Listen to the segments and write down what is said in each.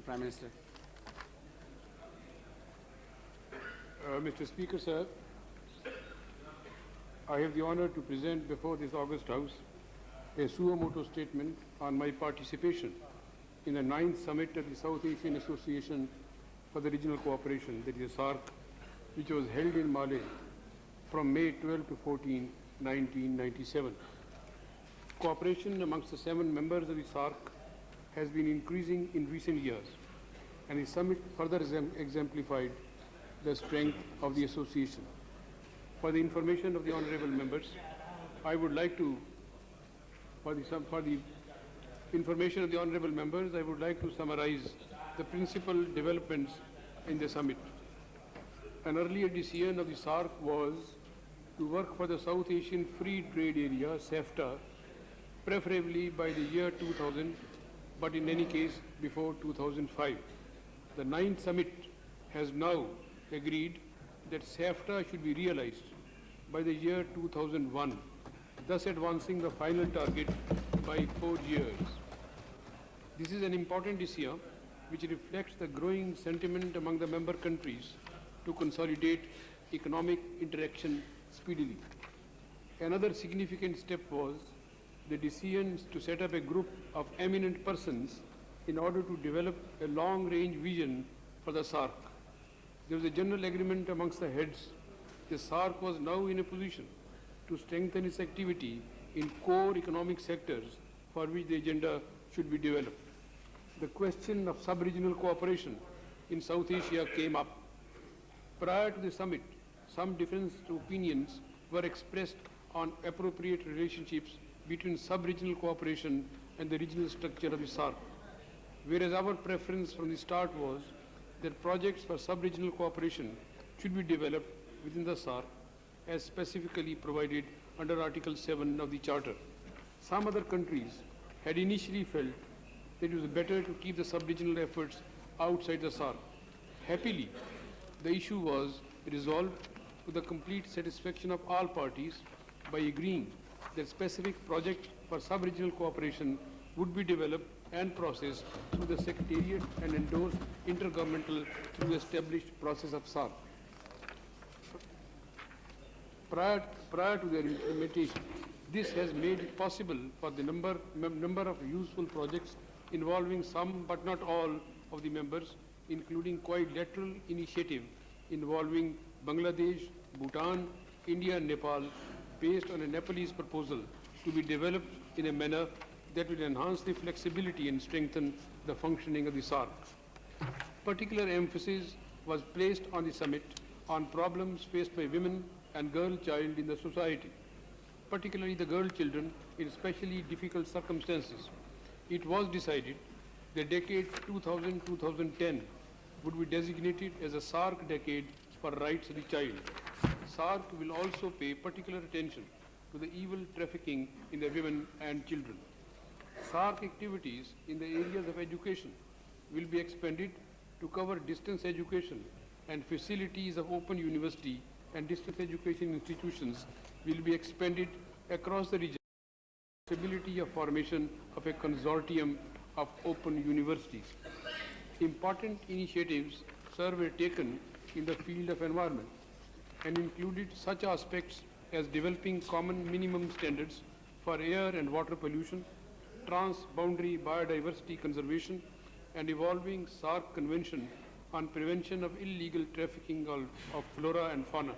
Prime Minister. Mr. Speaker, sir, I have the honor to present before this August House a suo motu statement on my participation in the 9th Summit of the South Asian Association for the Regional Cooperation, that is SAARC, which was held in Male from May 12 to 14, 1997. Cooperation amongst the 7 members of the SAARC has been increasing in recent years, and the summit further exemplified the strength of the association. For the information of the honorable members, I would like to, for the information of the honorable members, I would like to summarize the principal developments in the summit. An earlier decision of the SAARC was to work for the South Asian Free Trade Area, SAFTA, preferably by the year 2000, but in any case before 2005. The 9th Summit has now agreed that SAFTA should be realized by the year 2001, thus advancing the final target by 4 years. This is an important issue which reflects the growing sentiment among the member countries to consolidate economic interaction speedily. Another significant step was the decision to set up a group of eminent persons in order to develop a long-range vision for the SAARC. There was a general agreement amongst the heads that SAARC was now in a position to strengthen its activity in core economic sectors for which the agenda should be developed. The question of sub-regional cooperation in South Asia came up. Prior to the summit, some different opinions were expressed on appropriate relationships between sub-regional cooperation and the regional structure of the SAARC, whereas our preference from the start was that projects for sub-regional cooperation should be developed within the SAARC as specifically provided under Article 7 of the Charter. Some other countries had initially felt that it was better to keep the sub-regional efforts outside the SAARC. Happily, the issue was resolved to the complete satisfaction of all parties by agreeing that specific projects for sub-regional cooperation would be developed and processed through the Secretariat and endorsed intergovernmental through the established process of SAARC. Prior to their implementation, this has made it possible for the number of useful projects involving some but not all of the members, including quadrilateral initiative involving Bangladesh, Bhutan, India and Nepal, based on a Nepalese proposal, to be developed in a manner that will enhance the flexibility and strengthen the functioning of the SAARC. Particular emphasis was placed on the summit on problems faced by women and girl child in the society, particularly the girl children in especially difficult circumstances. It was decided the decade 2000-2010 would be designated as a SAARC decade for rights of the child. SAARC will also pay particular attention to the evil trafficking in the women and children. SAARC activities in the areas of education will be expanded to cover distance education, and facilities of open university and distance education institutions will be expanded across the region. Possibility of formation of a consortium of open universities. Important initiatives, sir, were taken in the field of environment and included such aspects as developing common minimum standards for air and water pollution, trans-boundary biodiversity conservation, and evolving SAARC Convention on prevention of illegal trafficking of flora and fauna.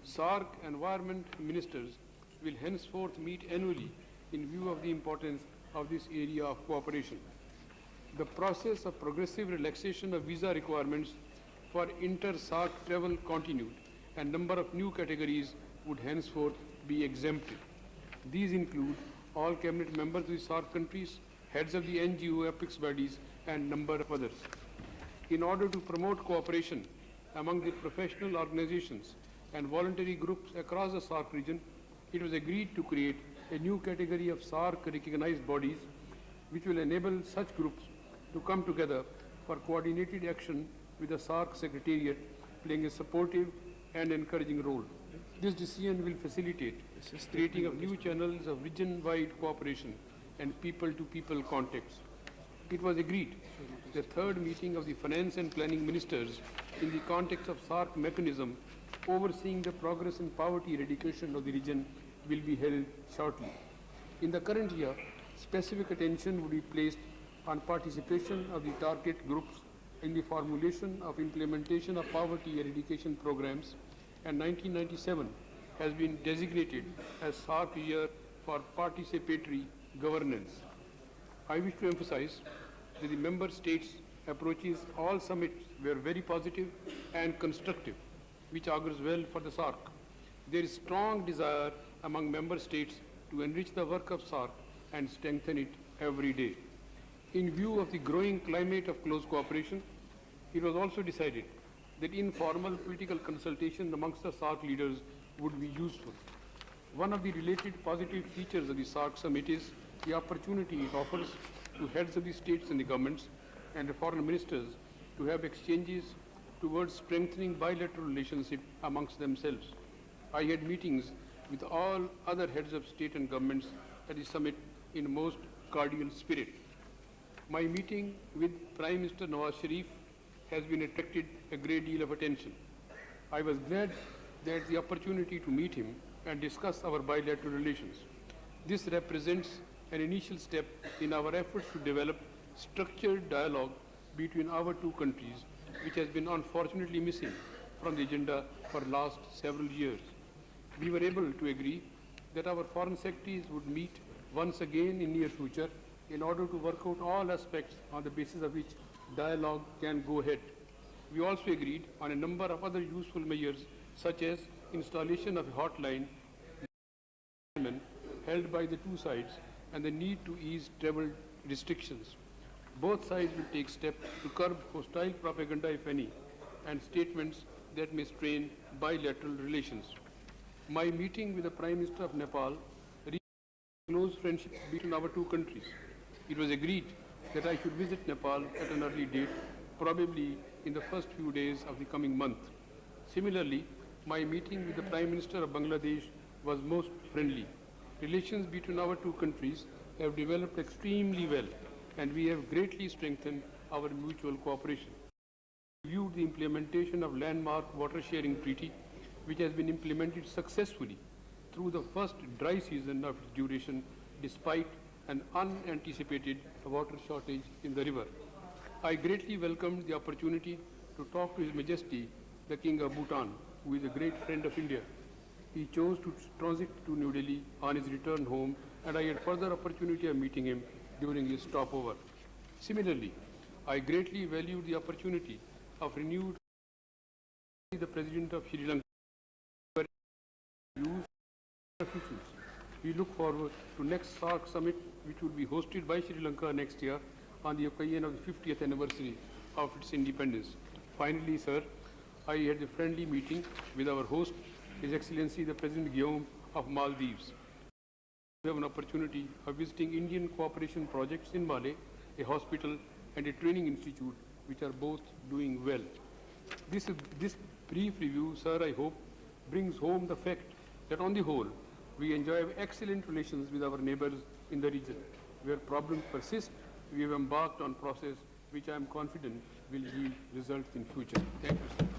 SAARC environment ministers will henceforth meet annually in view of the importance of this area of cooperation. The process of progressive relaxation of visa requirements for inter-SAARC travel continued, and number of new categories would henceforth be exempted. These include all cabinet members of the SAARC countries, heads of the NGO apex bodies, and number of others. In order to promote cooperation among the professional organizations and voluntary groups across the SAARC region, it was agreed to create a new category of SAARC recognized bodies which will enable such groups to come together for coordinated action with the SAARC Secretariat playing a supportive and encouraging role. This decision will facilitate creating of new channels of region-wide cooperation and people-to-people contacts. It was agreed the third meeting of the Finance and Planning Ministers in the context of SAARC mechanism overseeing the progress in poverty eradication of the region will be held shortly. In the current year, specific attention will be placed on participation of the target groups in the formulation of implementation of poverty eradication programs, and 1997 has been designated as SAARC year for participatory governance. I wish to emphasize that the member states' approaches all summits were very positive and constructive, which augurs well for the SAARC. There is strong desire among member states to enrich the work of SAARC and strengthen it every day. In view of the growing climate of close cooperation, it was also decided that informal political consultation amongst the SAARC leaders would be useful. One of the related positive features of the SAARC summit is the opportunity it offers to heads of the states and the governments and the foreign ministers to have exchanges towards strengthening bilateral relationship amongst themselves. I had meetings with all other heads of state and governments at the summit in most cordial spirit. My meeting with Prime Minister Nawaz Sharif has been attracted a great deal of attention. I was glad that the opportunity to meet him and discuss our bilateral relations. This represents an initial step in our efforts to develop structured dialogue between our two countries, which has been unfortunately missing from the agenda for the last several years. We were able to agree that our foreign secretaries would meet once again in near future in order to work out all aspects on the basis of which dialogue can go ahead. We also agreed on a number of other useful measures, such as installation of a hotline held by the two sides and the need to ease travel restrictions. Both sides will take steps to curb hostile propaganda, if any, and statements that may strain bilateral relations. My meeting with the Prime Minister of Nepal reached a close friendship between our two countries. It was agreed that I should visit Nepal at an early date, probably in the first few days of the coming month. Similarly, my meeting with the Prime Minister of Bangladesh was most friendly. Relations between our two countries have developed extremely well, and we have greatly strengthened our mutual cooperation. We reviewed the implementation of landmark water sharing treaty, which has been implemented successfully through the first dry season of its duration, despite an unanticipated water shortage in the river. I greatly welcomed the opportunity to talk to His Majesty, the King of Bhutan, who is a great friend of India. He chose to transit to New Delhi on his return home, and I had further opportunity of meeting him during his stopover. Similarly, I greatly valued the opportunity of renewed the President of Sri Lanka. We look forward to next SAARC summit, which will be hosted by Sri Lanka next year on the occasion of the 50th anniversary of its independence. Finally, sir, I had a friendly meeting with our host, His Excellency the President Guillaume of Maldives. We have an opportunity of visiting Indian cooperation projects in Male, a hospital and a training institute, which are both doing well. This brief review, sir, I hope, brings home the fact that on the whole, we enjoy excellent relations with our neighbors in the region. Where problems persist, we have embarked on process which I am confident will yield results in future. Thank you, sir.